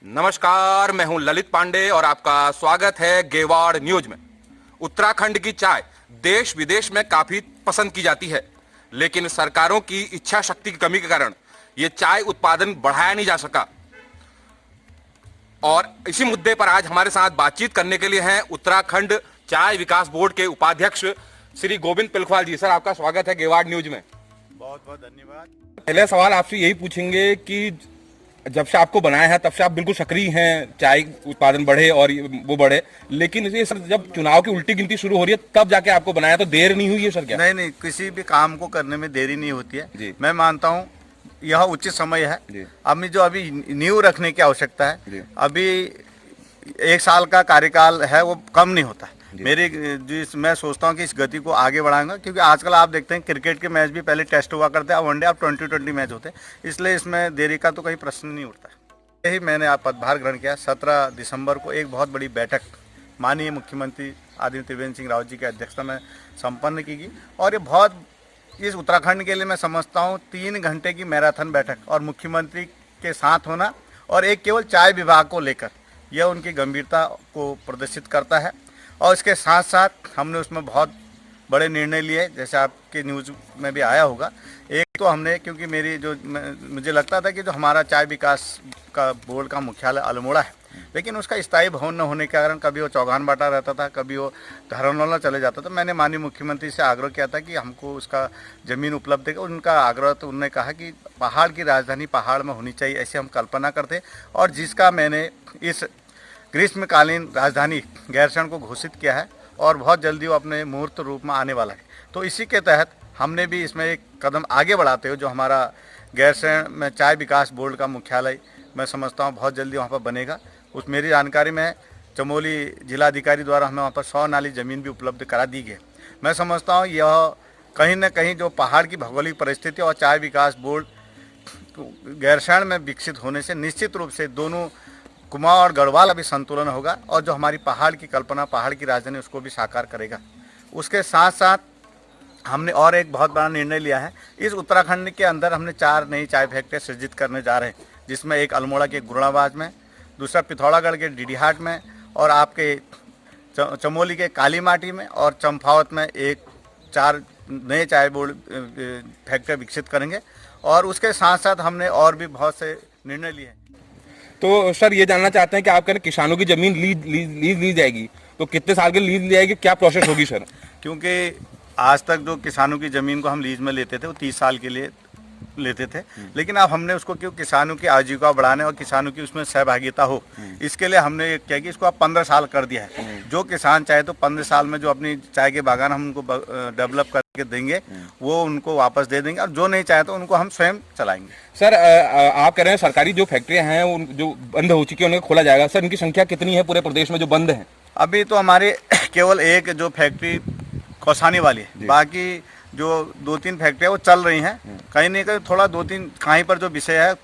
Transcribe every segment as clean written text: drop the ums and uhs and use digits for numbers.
नमस्कार, मैं हूं ललित पांडे और आपका स्वागत है गेवाड़ न्यूज में। उत्तराखंड की चाय देश विदेश में काफी पसंद की जाती है, लेकिन सरकारों की इच्छा शक्ति की कमी के कारण यह चाय उत्पादन बढ़ाया नहीं जा सका। और इसी मुद्दे पर आज हमारे साथ बातचीत करने के लिए हैं उत्तराखंड चाय विकास बोर्ड के उपाध्यक्ष श्री गोविंद पिलखवाल जी। सर, आपका स्वागत है गेवाड़ न्यूज में। बहुत बहुत धन्यवाद। पहले सवाल आपसे यही पूछेंगे कि जब से आपको बनाया है तब से आप बिल्कुल सक्रिय हैं, चाय उत्पादन बढ़े और वो बढ़े, लेकिन ये सर जब चुनाव की उल्टी गिनती शुरू हो रही है तब जाके आपको बनाया, तो देर नहीं हुई है सर क्या? नहीं, किसी भी काम को करने में देरी नहीं होती है जी। मैं मानता हूँ यह उचित समय है। अभी नींव रखने की आवश्यकता है। अभी 1 साल का कार्यकाल है, वो कम नहीं होता है। मैं सोचता हूँ कि इस गति को आगे बढ़ाऊंगा, क्योंकि आजकल आप देखते हैं क्रिकेट के मैच भी पहले टेस्ट हुआ करते हैं, वनडे अब 20-20 मैच होते हैं, इसलिए इसमें देरी का तो कहीं प्रश्न नहीं उठता। यही मैंने पदभार ग्रहण किया 17 दिसंबर को। एक बहुत बड़ी बैठक माननीय मुख्यमंत्री आदरणीय त्रिवेंद्र सिंह रावत जी की अध्यक्षता में संपन्न की गई, और ये बहुत इस उत्तराखंड के लिए मैं समझता हूँ 3 घंटे की मैराथन बैठक, और मुख्यमंत्री के साथ होना और एक केवल चाय विभाग को लेकर, यह उनकी गंभीरता को प्रदर्शित करता है। और इसके साथ साथ हमने उसमें बहुत बड़े निर्णय लिए, जैसे आपके न्यूज़ में भी आया होगा। एक तो हमने, क्योंकि मुझे लगता था कि जो हमारा चाय विकास का बोर्ड का मुख्यालय अल्मोड़ा है, लेकिन उसका स्थायी भवन न होने के कारण कभी वो चौगान बाटा रहता था, कभी वो धर्मशाला चले जाता था। मैंने माननीय मुख्यमंत्री से आग्रह किया था कि हमको उसका ज़मीन उपलब्ध है। उनका आग्रह, तो उन्होंने कहा कि पहाड़ की राजधानी पहाड़ में होनी चाहिए, ऐसे हम कल्पना करते, और जिसका मैंने इस ग्रीष्मकालीन राजधानी गैरसैंण को घोषित किया है, और बहुत जल्दी वो अपने मूर्त रूप में आने वाला है। तो इसी के तहत हमने भी इसमें एक कदम आगे बढ़ाते हुए, जो हमारा गैरसैंण में चाय विकास बोर्ड का मुख्यालय, मैं समझता हूँ बहुत जल्दी वहाँ पर बनेगा। उस मेरी जानकारी में चमोली जिलाधिकारी द्वारा हमें वहाँ पर 100 नाली ज़मीन भी उपलब्ध करा दी गई। मैं समझता हूँ यह कहीं न कहीं जो पहाड़ की भौगोलिक परिस्थिति और चाय विकास बोर्ड गैरसैंण में विकसित होने से निश्चित रूप से दोनों कुमाऊं और गढ़वाल अभी संतुलन होगा, और जो हमारी पहाड़ की कल्पना, पहाड़ की राजधानी, उसको भी साकार करेगा। उसके साथ साथ हमने और एक बहुत बड़ा निर्णय लिया है। इस उत्तराखंड के अंदर हमने 4 नई चाय फैक्ट्री सृजित करने जा रहे हैं, जिसमें एक अल्मोड़ा के गुरुणाबाद में, दूसरा पिथौरागढ़ के डीडीहाट में, और आपके चमोली के काली माटी में, और चंपावत में 4 नए चाय बोर्ड फैक्ट्री विकसित करेंगे। और उसके साथ साथ हमने और भी बहुत से निर्णय लिए हैं। तो सर ये जानना चाहते हैं कि आप कह रहे हैं किसानों की जमीन लीज ली जाएगी, तो कितने साल के लीज ली जाएगी, क्या प्रोसेस होगी सर? क्योंकि आज तक जो किसानों की ज़मीन को हम लीज में लेते थे वो 30 साल के लिए लेते थे, लेकिन अब हमने उसको, क्यों किसानों की आजीविका बढ़ाने और किसानों की उसमें सहभागिता हो, इसके लिए हमने क्या कि इसको अब 15 साल कर दिया है। जो किसान चाहे तो 15 साल में जो अपनी चाय के बागान हम उनको डेवलप करके देंगे, वो उनको वापस दे देंगे, और जो नहीं चाहे तो उनको हम स्वयं चलाएंगे। सर, आप कह रहे हैं सरकारी जो फैक्ट्रियां हैं उन जो बंद हो चुकी है उन्हें खोला जाएगा। सर, इनकी संख्या कितनी है पूरे प्रदेश में जो बंद है? अभी तो हमारे केवल एक जो फैक्ट्री कौसानी वाली है, बाकी जो 2-3 फैक्ट्रियाँ वो चल रही हैं। कहीं नहीं कहीं थोड़ा 2-3 कहीं पर जो विषय है,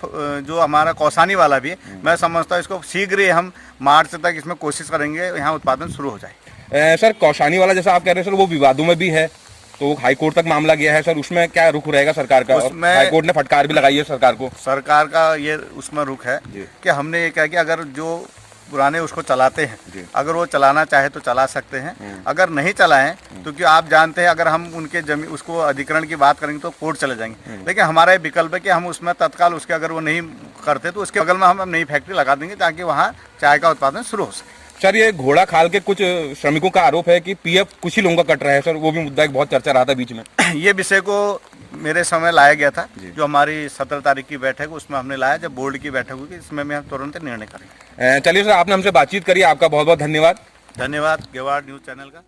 जो हमारा कौसानी वाला भी है, मैं समझता हूँ इसको शीघ्र ही हम मार्च तक इसमें कोशिश करेंगे, यहाँ उत्पादन शुरू हो जाए। सर, कौसानी वाला जैसा आप कह रहे हैं सर, वो विवादों में भी है, तो हाईकोर्ट तक मामला गया है। सर, उसमें क्या रुख रहेगा सरकार का? उसमें हाईकोर्ट ने फटकार भी लगाई है सरकार को। सरकार का ये उसमें रुख है कि हमने ये कहा कि अगर जो पुराने उसको चलाते हैं, अगर वो चलाना चाहे तो चला सकते हैं, अगर नहीं चलाएं तो क्योंकि आप जानते हैं अगर हम उनके जमीन उसको अधिग्रहण की बात करेंगे तो कोर्ट चले जाएंगे। लेकिन हमारा ये विकल्प है कि हम उसमें तत्काल उसके अगर वो नहीं करते तो उसके बगल में हम नई फैक्ट्री लगा देंगे, ताकि वहाँ चाय का उत्पादन शुरू हो सके। सर, ये घोड़ा खाल के कुछ श्रमिकों का आरोप है कि पीएफ कुछ ही लोगों का कट रहा है। सर, वो भी मुद्दा एक बहुत चर्चा रहा था बीच में। ये विषय को मेरे समय लाया गया था, जो हमारी 17 तारीख की बैठक उसमें हमने लाया, जब बोर्ड की बैठक होगी इसमें हम तुरंत निर्णय करेंगे। चलिए सर, आपने हमसे बातचीत करी, आपका बहुत बहुत धन्यवाद। धन्यवाद गेवाड़ न्यूज़ चैनल का।